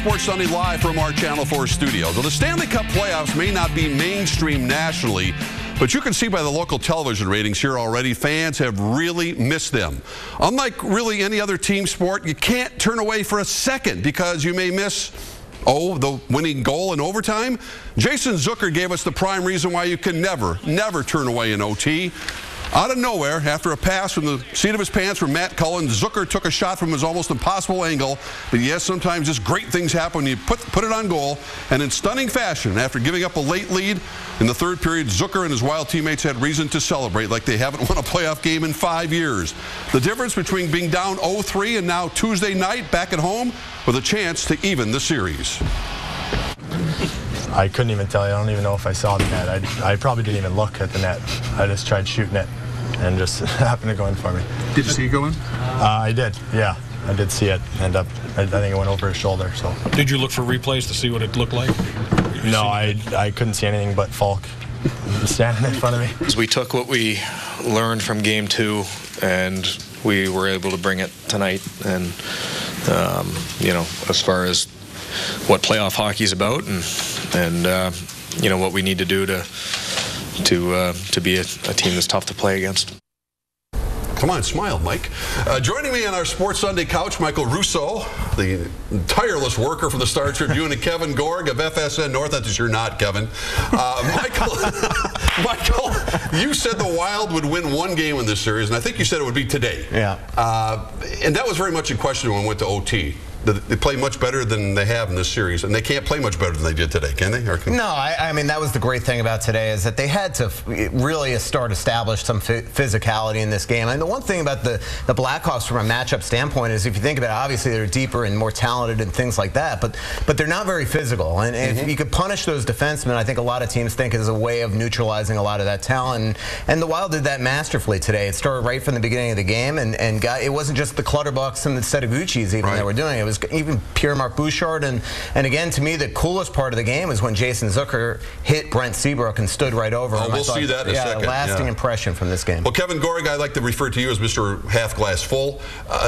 Sports Sunday live from our Channel 4 studios. Well, the Stanley Cup playoffs may not be mainstream nationally, but you can see by the local television ratings here already, fans have really missed them. Unlike really any other team sport, you can't turn away for a second because you may miss the winning goal in overtime. Jason Zucker gave us the prime reason why you can never turn away an OT. Out of nowhere, after a pass from the seat of his pants from Matt Cullen, Zucker took a shot from his almost impossible angle. But yes, sometimes just great things happen when you put it on goal. And in stunning fashion, after giving up a late lead in the third period, Zucker and his Wild teammates had reason to celebrate like they haven't won a playoff game in 5 years. The difference between being down 0-3 and now Tuesday night back at home with a chance to even the series. I couldn't even tell you. I don't even know if I saw the net. I probably didn't even look at the net. I just tried shooting it and just happened to go in for me. Did you see it go in? I did, yeah. I did see it end up. I think it went over his shoulder. So. Did you look for replays to see what it looked like? No, I couldn't see anything but Falk standing in front of me. We took what we learned from Game 2 and we were able to bring it tonight. And, you know, as far as what playoff hockey is about and you know, what we need to do to be a team that's tough to play against. Come on, smile, Mike. Joining me on our Sports Sunday couch, Michael Russo, the tireless worker for the Star Tribune, and Kevin Gorg of FSN North. That is, you're not, Kevin. Michael, you said the Wild would win one game in this series, and I think you said it would be today. Yeah. And that was very much in question when we went to OT. They play much better than they have in this series, and they can't play much better than they did today, can they? No, I mean, that was the great thing about today is that they had to really establish some physicality in this game. And the one thing about the Blackhawks from a matchup standpoint is, if you think about it, obviously they're deeper and more talented and things like that, but they're not very physical. And if you could punish those defensemen, I think a lot of teams think it is a way of neutralizing a lot of that talent. And the Wild did that masterfully today. It started right from the beginning of the game, and it wasn't just the Clutterbucks and the Setaguchis even that were doing it. It was even Pierre-Marc Bouchard, and again, to me, the coolest part of the game is when Jason Zucker hit Brent Seabrook and stood right over him. We'll see that in a second. Lasting impression from this game. Well, Kevin Gorg, I like to refer to you as Mr. Half Glass Full.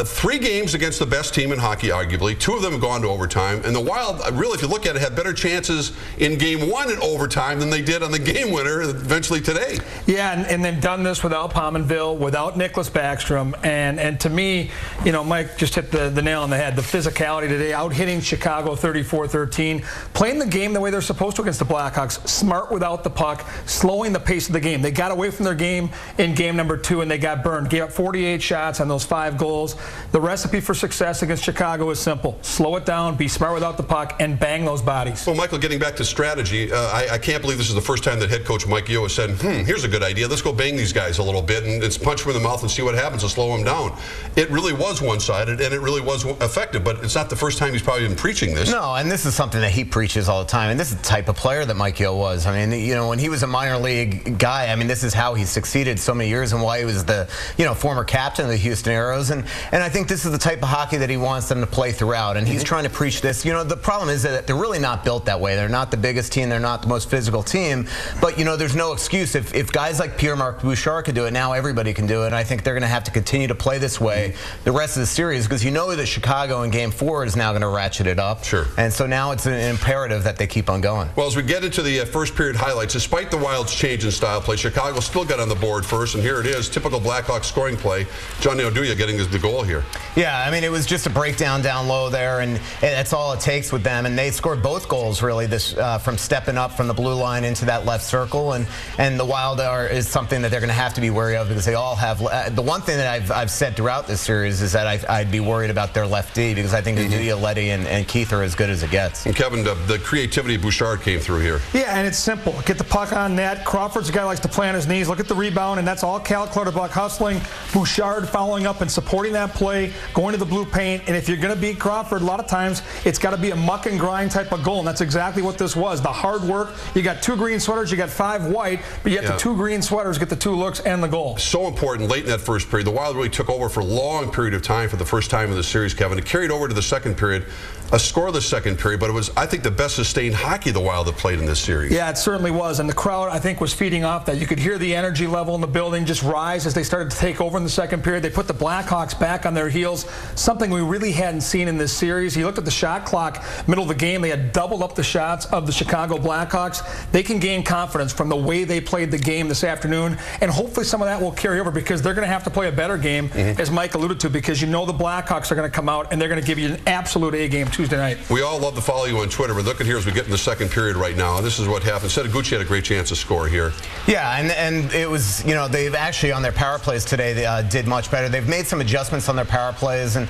3 games against the best team in hockey, arguably. 2 of them have gone to overtime, and the Wild, really, if you look at it, had better chances in Game 1 in overtime than they did on the game winner eventually today. Yeah, and they've done this without Pominville, without Nicholas Backstrom, and to me, you know, Mike just hit the nail on the head. The physicality today, out hitting Chicago 34-13, playing the game the way they're supposed to against the Blackhawks, smart without the puck, slowing the pace of the game. They got away from their game in game number 2 and they got burned. Gave up 48 shots on those 5 goals. The recipe for success against Chicago is simple. Slow it down, be smart without the puck, and bang those bodies. Well, Michael, getting back to strategy, I can't believe this is the first time that head coach Mike Yeo has said, here's a good idea. Let's go bang these guys a little bit and it's punch them in the mouth and see what happens to slow them down. It really was one-sided and it really was effective, but it's not the first time he's probably been preaching this. No, and this is something that he preaches all the time, and this is the type of player that Mike Yeo was. I mean, you know, when he was a minor league guy, I mean, this is how he succeeded so many years and why he was the, you know, former captain of the Houston Aeros, and I think this is the type of hockey that he wants them to play throughout, and he's trying to preach this. You know, the problem is that they're really not built that way. They're not the biggest team, they're not the most physical team, but, you know, there's no excuse. If guys like Pierre-Marc Bouchard could do it, now everybody can do it, and I think they're going to have to continue to play this way the rest of the series, because you know that Chicago in Game 4 is now going to ratchet it up. Sure. And so now it's an imperative that they keep on going. Well, as we get into the first period highlights, despite the Wild's change in style play, Chicago still got on the board first, and here it is, typical Blackhawks scoring play. Johnny Oduya getting the goal here. Yeah, I mean, it was just a breakdown down low there, and that's all it takes with them. And they scored both goals, really, this from stepping up from the blue line into that left circle. And the Wild is something that they're going to have to be wary of, because they all have. The one thing that I've said throughout this series is that I'd be worried about their left D, because I think Oduya, Leddy, and Keith are as good as it gets. And Kevin, the creativity of Bouchard came through here. Yeah, and it's simple. Get the puck on net. Crawford's a guy who likes to play on his knees. Look at the rebound, and that's all Cal Clutterbuck hustling. Bouchard following up and supporting that play, going to the blue paint. And if you're going to beat Crawford, a lot of times it's got to be a muck and grind type of goal, and that's exactly what this was. The hard work. You got 2 green sweaters, you got 5 white, but you get the 2 green sweaters, get the 2 looks and the goal. So important late in that first period. The Wild really took over for a long period of time for the first time in the series, Kevin. It carried over forward to the second period. A scoreless second period, but it was, I think, the best sustained hockey the Wild have played in this series. Yeah, it certainly was, and the crowd, I think, was feeding off that. You could hear the energy level in the building just rise as they started to take over in the second period. They put the Blackhawks back on their heels, something we really hadn't seen in this series. You looked at the shot clock, middle of the game, they had doubled up the shots of the Chicago Blackhawks. They can gain confidence from the way they played the game this afternoon, and hopefully some of that will carry over because they're going to have to play a better game, as Mike alluded to, because you know the Blackhawks are going to come out and they're going to give you an absolute A game Tuesday night. We all love to follow you on Twitter, but look at here as we get in the second period right now. This is what happened. Setaguchi had a great chance to score here. Yeah, and it was, you know, they've actually on their power plays today they, did much better. They've made some adjustments on their power plays, and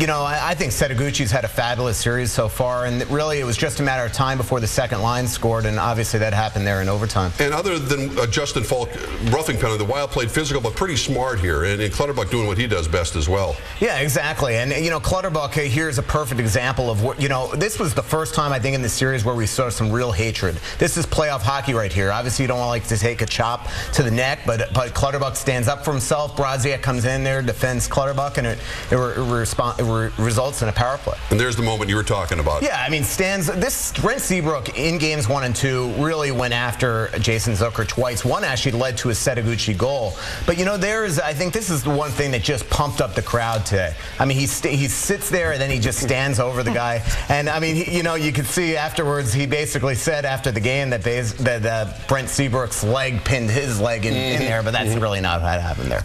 you know, I think Setaguchi's had a fabulous series so far, and really it was just a matter of time before the second line scored, and obviously that happened there in overtime. And other than Justin Falk roughing penalty, the Wild played physical but pretty smart here, and Clutterbuck doing what he does best as well. Yeah, exactly. And you know, Clutterbuck here is a perfect example of what, you know, this was the first time I think in this series where we saw some real hatred. This is playoff hockey right here. Obviously you don't want to take a chop to the neck, but Clutterbuck stands up for himself. Brodziak comes in there, defends Clutterbuck, and it results in a power play. And there's the moment you were talking about. Yeah, I mean, Brent Seabrook in games 1 and 2 really went after Jason Zucker twice. One actually led to a Setaguchi goal. But you know, I think this is the one thing that just pumped up the crowd today. I mean, he sits there and then he just stands over the guy. And I mean, you know, you could see afterwards, he basically said after the game that Brent Seabrook's leg pinned his leg in there, but that's really not what happened there.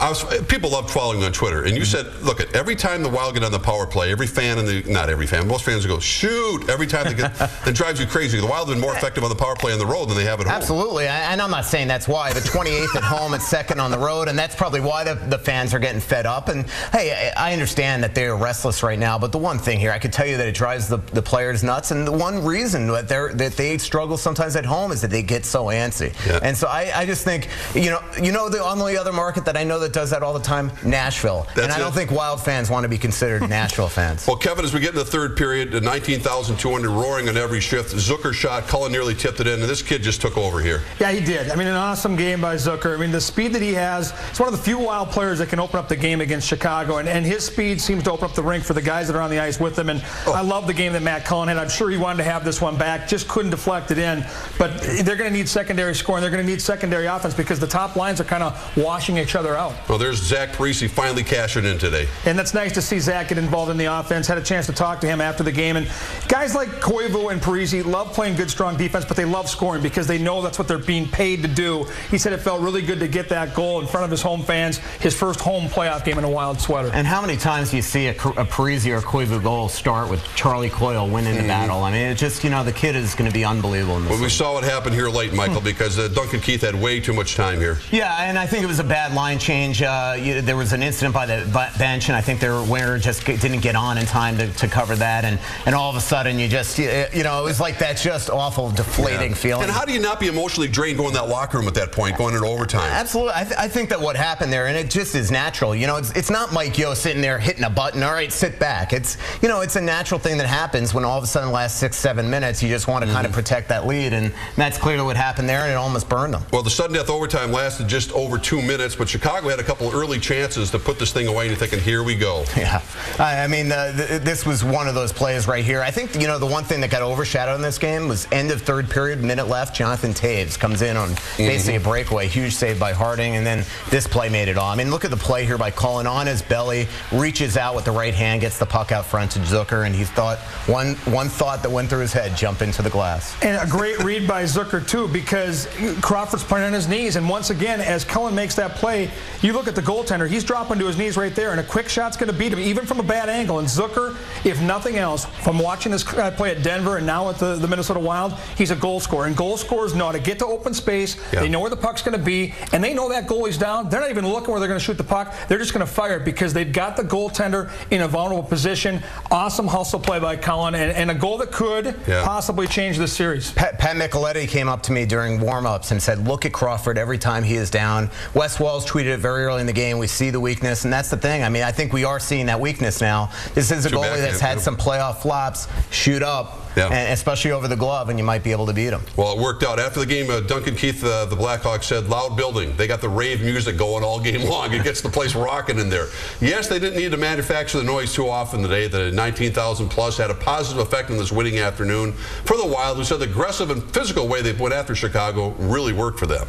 People loved following on Twitter, and you said, look, every time the Wild get on the power play, every fan, not every fan, most fans go, shoot, every time they get, that drives you crazy. The Wild have been more effective on the power play on the road than they have at home. Absolutely, and I'm not saying that's why, but 28th at home and 2nd on the road, and that's probably why the fans are getting fed up. And hey, I understand that they're restless right now, but the one thing here, I can tell you that it drives the players nuts, and the one reason that they struggle sometimes at home is that they get so antsy. Yeah. And so I just think, you know the only other market that I know that does that all the time, Nashville. And I don't think Wild fans want to be considered Nashville fans. Well, Kevin, as we get in the third period, 19,200 roaring on every shift. Zucker shot, Cullen nearly tipped it in, and this kid just took over here. Yeah, he did. I mean, an awesome game by Zucker. I mean, the speed that he has, it's one of the few Wild players that can open up the game against Chicago, and his speed seems to open up the rink for the guys that are on the ice with him. And I love the game that Matt Cullen had. I'm sure he wanted to have this one back, just couldn't deflect it in. But they're going to need secondary scoring. They're going to need secondary offense because the top lines are kind of washing each other out. Well, there's Zach Parise finally cashing in today. And that's nice to see Zach get involved in the offense. Had a chance to talk to him after the game. And guys like Koivu and Parise love playing good, strong defense, but they love scoring because they know that's what they're being paid to do. He said it felt really good to get that goal in front of his home fans, his first home playoff game in a Wild sweater. And how many times do you see a Parise or a Koivu goal start with Charlie Coyle winning the battle? I mean, it's just, you know, the kid is going to be unbelievable in this Well, we saw what happened here late, Michael, because Duncan Keith had way too much time here. Yeah, and I think it was a bad line change. There was an incident by the bench, and I think their winger just didn't get on in time to cover that, and all of a sudden you just, you know, it was like that just awful deflating feeling. And how do you not be emotionally drained going to that locker room at that point, going into overtime? Absolutely. I think that what happened there, and it just is natural. You know, it's not Mike Yeo sitting there hitting a button, all right, sit back. It's, you know, it's a natural thing that happens when all of a sudden the last 6-7 minutes you just want to kind of protect that lead, and that's clearly what happened there, and it almost burned them. Well, the sudden death overtime lasted just over 2 minutes, but Chicago had a couple early chances to put this thing away, and you're thinking, here we go. Yeah. I mean, this was one of those plays right here. I think, you know, the one thing that got overshadowed in this game was end of third period, minute left, Jonathan Toews comes in on basically a breakaway, huge save by Harding, and then this play made it all. I mean, look at the play here by Cullen on his belly, reaches out with the right hand, gets the puck out front to Zucker, and he thought, one thought that went through his head, jump into the glass. And a great read by Zucker, too, because Crawford's playing on his knees, and once again, as Cullen makes that play, you look at the goaltender, he's dropping to his knees right there, and a quick shot's going to beat him, even from a bad angle. And Zucker, if nothing else, from watching this play at Denver and now at the Minnesota Wild, he's a goal scorer. And goal scorers know how to get to open space, they know where the puck's going to be, and they know that goalie's down. They're not even looking where they're going to shoot the puck. They're just going to fire it because they've got the goaltender in a vulnerable position. Awesome hustle play by Cullen, and a goal that could possibly change this series. Pat Micheletti came up to me during warm-ups and said, look at Crawford every time he is down. Wes Wells tweeted it very early in the game. We see the weakness, and that's the thing. I mean, I think we are seeing that weakness now. This is a goalie that's had some playoff flops, shoot up. and especially over the glove, and you might be able to beat them. Well, it worked out. After the game, Duncan Keith, the Blackhawks, said, loud building. They got the rave music going all game long. It gets the place rocking in there. Yes, they didn't need to manufacture the noise too often today. The 19,000 plus had a positive effect on this winning afternoon for the Wild, who said the aggressive and physical way they went after Chicago really worked for them.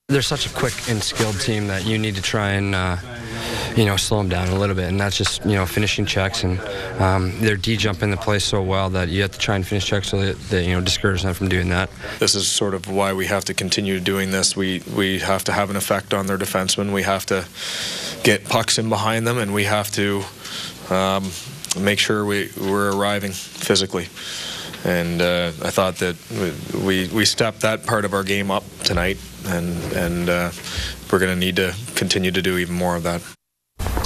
They're such a quick and skilled team that you need to try and slow them down a little bit, and that's just finishing checks, and their D jump into place so well that you have to try and finish checks so that they discourage them from doing that. This is sort of why we have to continue doing this. We have to have an effect on their defensemen. We have to get pucks in behind them, and we have to make sure we're arriving physically. And I thought that we stepped that part of our game up tonight, and we're going to need to continue to do even more of that.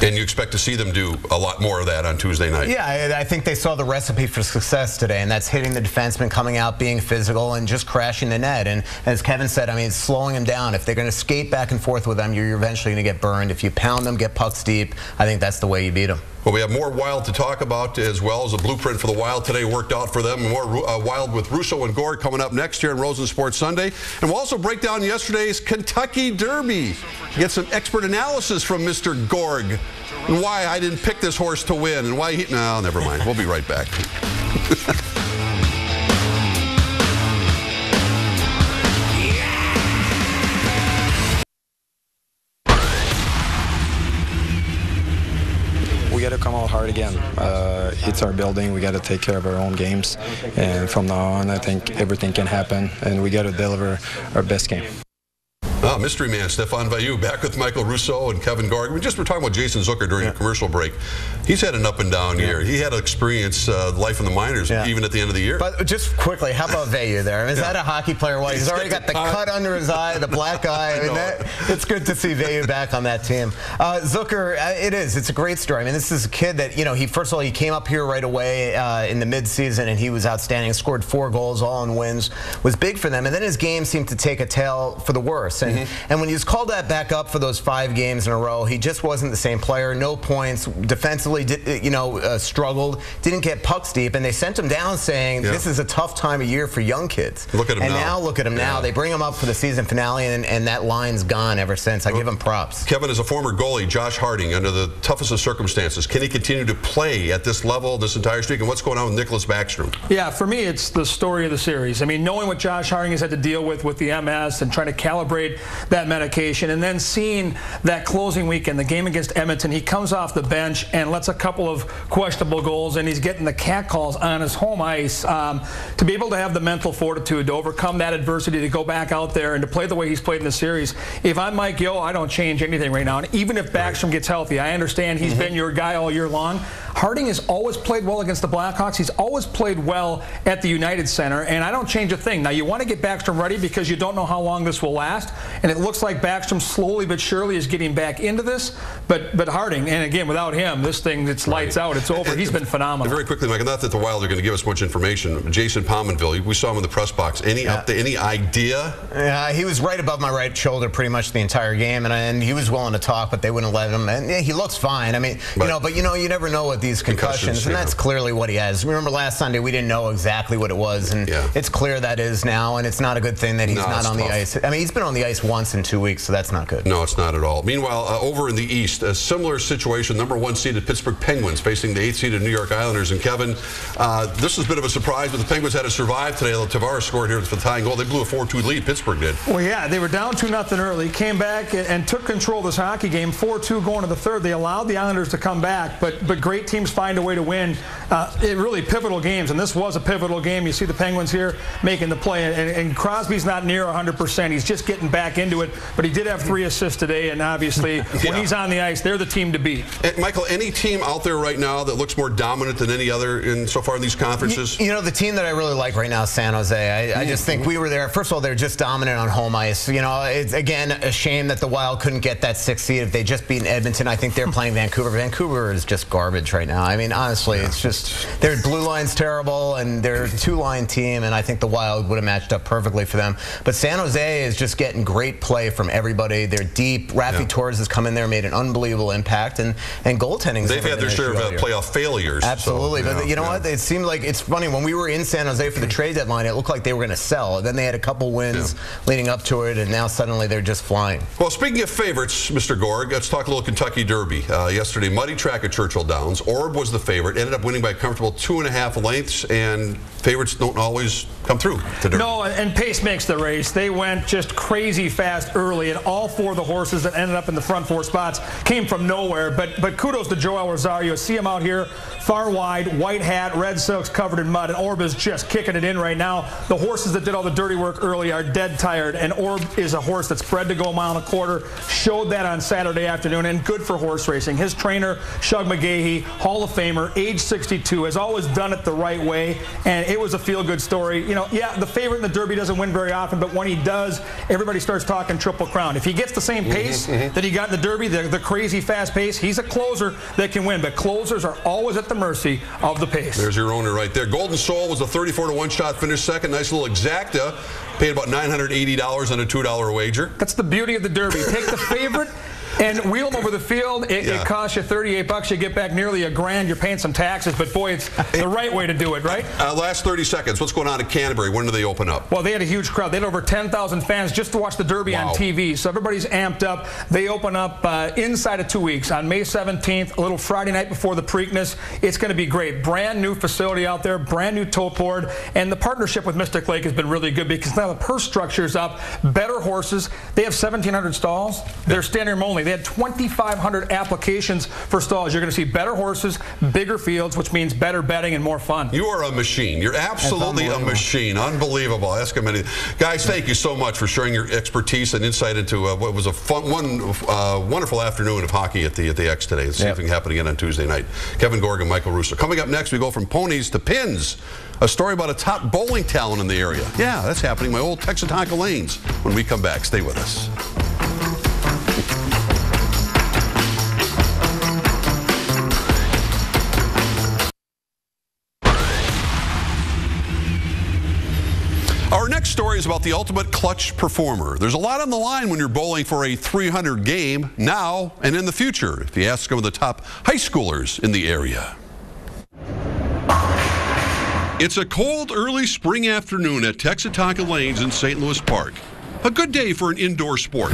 And you expect to see them do a lot more of that on Tuesday night? Yeah, I think they saw the recipe for success today, and that's hitting the defenseman, coming out, being physical, and just crashing the net. And as Kevin said, I mean, it's slowing them down. If they're going to skate back and forth with them, you're eventually going to get burned. If you pound them, get pucks deep, I think that's the way you beat them. Well, we have more Wild to talk about, as well as a blueprint for the Wild today worked out for them. More Wild with Russo and Gord coming up next here on Rosen Sports Sunday. And we'll also break down yesterday's Kentucky Derby. Get some expert analysis from Mr. Gorg and why I didn't pick this horse to win and why he... No, never mind. We'll be right back. We got to come out hard again. It's our building. We got to take care of our own games, and from now on, I think everything can happen, and we got to deliver our best game. Mystery man Stefan Vayu back with Michael Russo and Kevin Gorg. We just were talking about Jason Zucker during a commercial break. He's had an up and down year. He had experience life in the minors even at the end of the year. But just quickly, how about Vayu there? I mean, is that a hockey player? Well, he's already got the cut under his eye, the black eye. I mean, it's good to see Vayu back on that team. Zucker, it's a great story. I mean, this is a kid that, first of all, he came up here right away in the midseason, and he was outstanding. Scored 4 goals, all in wins. Was big for them. And then his game seemed to take a tail for the worse. And when he was called that back up for those 5 games in a row, he just wasn't the same player. No points. Defensively, struggled. Didn't get pucks deep. And they sent him down saying, this is a tough time of year for young kids. Look at him now. And now look at him now. They bring him up for the season finale, and that line's gone ever since. I give him props. Kevin, as a former goalie, Josh Harding, under the toughest of circumstances, can he continue to play at this level, this entire streak? And what's going on with Nicholas Backstrom? Yeah, for me, it's the story of the series. I mean, knowing what Josh Harding has had to deal with the MS and trying to calibrate that medication, and then seeing that closing weekend, the game against Edmonton, he comes off the bench and lets a couple of questionable goals, and he's getting the cat calls on his home ice. To be able to have the mental fortitude to overcome that adversity, to go back out there and to play the way he's played in the series. If I'm Mike Yeo, I don't change anything right now. And even if Backstrom gets healthy, I understand he's been your guy all year long. Harding has always played well against the Blackhawks. He's always played well at the United Center, and I don't change a thing. Now, you want to get Backstrom ready because you don't know how long this will last, and it looks like Backstrom slowly but surely is getting back into this, but Harding, and again, without him, this thing, it's lights out, it's over. He's been phenomenal. Very quickly, Mike, not that the Wild are going to give us much information. Jason Pominville, we saw him in the press box. Any update, any idea? Yeah, he was right above my right shoulder pretty much the entire game, and he was willing to talk, but they wouldn't let him. And he looks fine. I mean, you never know what these concussions, and that's clearly what he has. Remember last Sunday, we didn't know exactly what it was, and it's clear that is now, and it's not a good thing that he's not on the ice. I mean, he's been on the ice once in 2 weeks, so that's not good. No, it's not at all. Meanwhile, over in the East, a similar situation, #1 seeded Pittsburgh Penguins facing the 8th seeded New York Islanders. And Kevin, this was a bit of a surprise, but the Penguins had to survive today. Tavares scored here for the tying goal. They blew a 4-2 lead, Pittsburgh did. Well, yeah, they were down 2-0 early, came back and took control of this hockey game, 4-2 going to the third. They allowed the Islanders to come back, but great teams find a way to win. Really pivotal games, and this was a pivotal game. You see the Penguins here making the play, and Crosby's not near 100%. He's just getting back into it, but he did have 3 assists today, and obviously when he's on the ice, they're the team to beat. And Michael, any team out there right now that looks more dominant than any other so far in these conferences? The team that I really like right now is San Jose. I just think we were there. First of all, they're just dominant on home ice. It's, again, a shame that the Wild couldn't get that 6th seed. If they just beaten Edmonton, I think they're playing Vancouver. Vancouver is just garbage right right now. I mean, honestly, it's just their blue line's terrible, and they're a two-line team, and I think the Wild would have matched up perfectly for them. But San Jose is just getting great play from everybody. They're deep. Rafi Torres has come in there, made an unbelievable impact, and goaltending. They've had their share of playoff failures. Absolutely, so, but you know what? It seemed like, it's funny, when we were in San Jose for the trade deadline, it looked like they were going to sell. Then they had a couple wins leading up to it, and now suddenly they're just flying. Well, speaking of favorites, Mr. Gorg, let's talk a little Kentucky Derby. Yesterday, muddy track at Churchill Downs. Orb was the favorite, ended up winning by a comfortable 2.5 lengths, and favorites don't always come through to Derby. No, and pace makes the race. They went just crazy fast early, and all 4 of the horses that ended up in the front 4 spots came from nowhere. But kudos to Joel Rosario. See him out here, far wide, white hat, red silks covered in mud, and Orb is just kicking it in right now. The horses that did all the dirty work early are dead tired, and Orb is a horse that's bred to go 1.25 miles. Showed that on Saturday afternoon, and good for horse racing. His trainer, Shug McGahee, Hall of Famer, age 62, has always done it the right way, and it was a feel-good story. You know, yeah, the favorite in the Derby doesn't win very often, but when he does, everybody starts talking Triple Crown. If he gets the same pace that he got in the Derby, the crazy fast pace, he's a closer that can win, but closers are always at the mercy of the pace. There's your owner right there. Golden Soul was a 34-to-1 shot, finished second. Nice little exacta. Paid about $980 on a $2 wager. That's the beauty of the Derby. Take the favorite and wheel them over the field. It costs you $38. You get back nearly $1,000. You're paying some taxes, but boy, it's the right way to do it, right? Last 30 seconds. What's going on at Canterbury? When do they open up? Well, they had a huge crowd. They had over 10,000 fans just to watch the Derby on TV. So everybody's amped up. They open up inside of 2 weeks on May 17th, a little Friday night before the Preakness. It's going to be great. Brand new facility out there, brand new tote board, and the partnership with Mystic Lake has been really good because now the purse structure's up. Better horses. They have 1,700 stalls. They're standing room only. They had 2,500 applications for stalls. You're going to see better horses, bigger fields, which means better betting and more fun. You are a machine. You're absolutely a machine. Unbelievable. Ask him anything. Guys, thank you so much for sharing your expertise and insight into what was a fun, wonderful afternoon of hockey at the X today. Let's see if it can happen again on Tuesday night. Kevin Gorg and Michael Russo. Coming up next, we go from ponies to pins. A story about a top bowling talent in the area. Yeah, that's happening. My old Texas-Tonka lanes. When we come back, stay with us. Our next story is about the ultimate clutch performer. There's a lot on the line when you're bowling for a 300 game now and in the future, if you ask some of the top high schoolers in the area. It's a cold, early spring afternoon at Texas-Tonka Lanes in St. Louis Park. A good day for an indoor sport.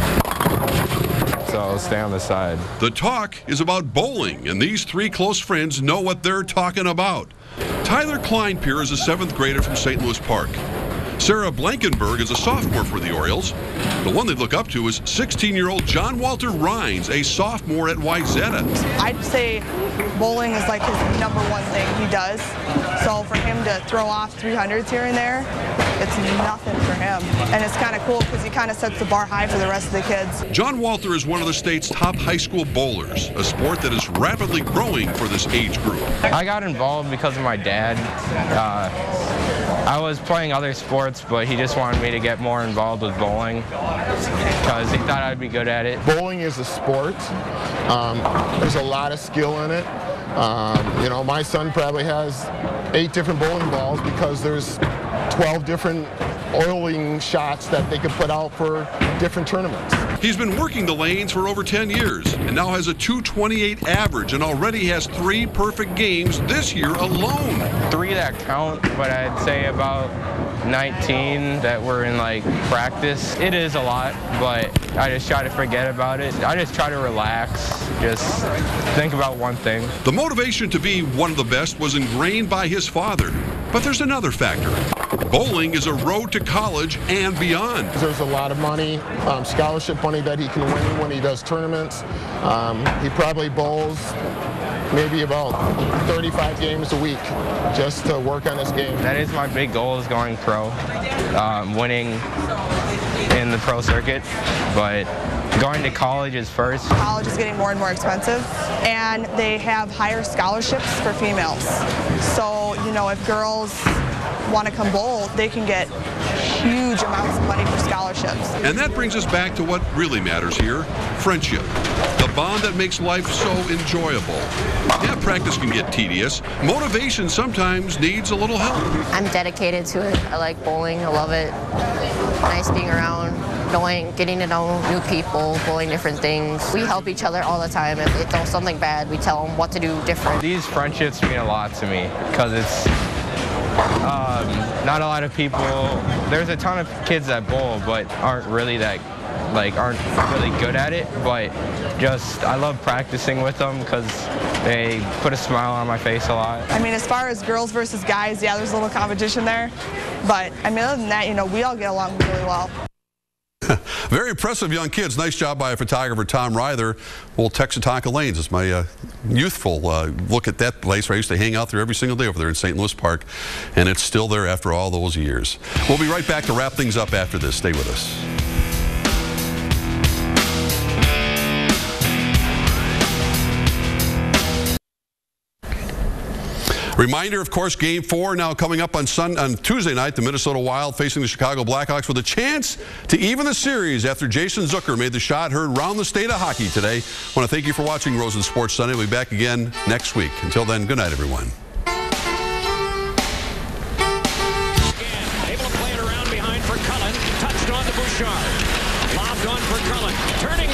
So I'll stay on the side. The talk is about bowling, and these 3 close friends know what they're talking about. Tyler Kleinpier is a 7th grader from St. Louis Park. Sarah Blankenberg is a sophomore for the Orioles. The one they look up to is 16-year-old John Walter Rhines, a sophomore at Wayzata. I'd say bowling is like his #1 thing he does. So for him to throw off 300s here and there, it's nothing for him. And it's kind of cool because he kind of sets the bar high for the rest of the kids. John Walter is one of the state's top high school bowlers, a sport that is rapidly growing for this age group. I got involved because of my dad. I was playing other sports, but he just wanted me to get more involved with bowling because he thought I'd be good at it. Bowling is a sport. There's a lot of skill in it. You know, my son probably has 8 different bowling balls because there's 12 different oiling shots that they could put out for different tournaments. He's been working the lanes for over 10 years and now has a .228 average and already has 3 perfect games this year alone. 3 that count, but I'd say about 19 that were in like practice. It is a lot, but I just try to forget about it. I just try to relax, just think about one thing. The motivation to be one of the best was ingrained by his father, but there's another factor. Bowling is a road to college and beyond. There's a lot of money, scholarship money that he can win when he does tournaments. He probably bowls maybe about 35 games a week just to work on his game. That is my big goal, is going pro, winning in the pro circuit, but going to college is first. College is getting more and more expensive, and they have higher scholarships for females. So, you know, if girls want to come bowl, they can get huge amounts of money for scholarships. And that brings us back to what really matters here, friendship. The bond that makes life so enjoyable. Yeah, practice can get tedious. Motivation sometimes needs a little help. I'm dedicated to it. I like bowling. I love it. Nice being around, getting to know new people, bowling different things. We help each other all the time. If they throw something bad, we tell them what to do different. These friendships mean a lot to me because it's not a lot of people. There's a ton of kids that bowl but aren't really good at it, but just I love practicing with them because they put a smile on my face a lot. I mean, as far as girls versus guys, yeah, there's a little competition there, but I mean, other than that, you know, we all get along really well. Very impressive young kids. Nice job by a photographer, Tom Ryther. Old Texatonka Lanes is my youthful look at that place where I used to hang out there every single day over there in St. Louis Park, and it's still there after all those years. We'll be right back to wrap things up after this. Stay with us. Reminder, of course, Game 4 now coming up on Tuesday night. The Minnesota Wild facing the Chicago Blackhawks with a chance to even the series after Jason Zucker made the shot heard around the state of hockey today. I want to thank you for watching Rosen Sports Sunday. We'll be back again next week. Until then, good night, everyone. Able to play it around behind for Cullen. Touched on to Bouchard. Lobbed on for Cullen. Turning.